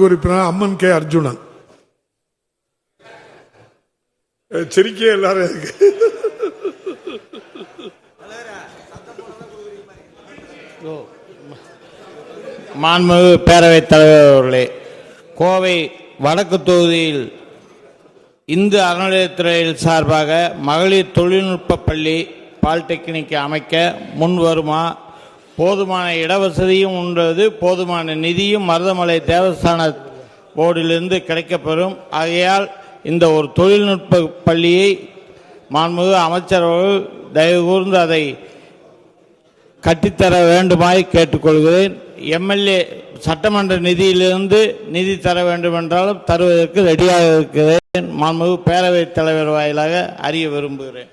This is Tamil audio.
நாடாளுமன்ற உறுப்பினர் அம்மன் கே அர்ஜுனன். சிரிக்கே எல்லாரும் இருக்கு. மாண்புமிகு பேரவைத் தலைவர் அவர்களே, கோவை வடக்கு தொகுதியில் இந்து அறநிலையத்துறையில் சார்பாக மகளிர் தொழில்நுட்ப பள்ளி பாலிடெக்னிக் அமைக்க முன் வருமா? போதுமான இடவசதியும் உள்ளது, போதுமான நிதியும் மருதமலை தேவஸ்தான போர்டிலிருந்து கிடைக்கப்பெறும். ஆகையால் இந்த ஒரு தொழில்நுட்ப பள்ளியை மாண்புமிகு அமைச்சர் அவர்கள் தயவு கூர்ந்து அதை கட்டித்தர வேண்டுமாய் கேட்டுக்கொள்கிறேன். எம்எல்ஏ சட்டமன்ற நிதியிலிருந்து நிதி தர வேண்டும் என்றாலும் தருவதற்கு ரெடியாக இருக்கிறேன். மாண்புமிகு பேரவைத் தலைவர் வாயிலாக அறிய விரும்புகிறேன்.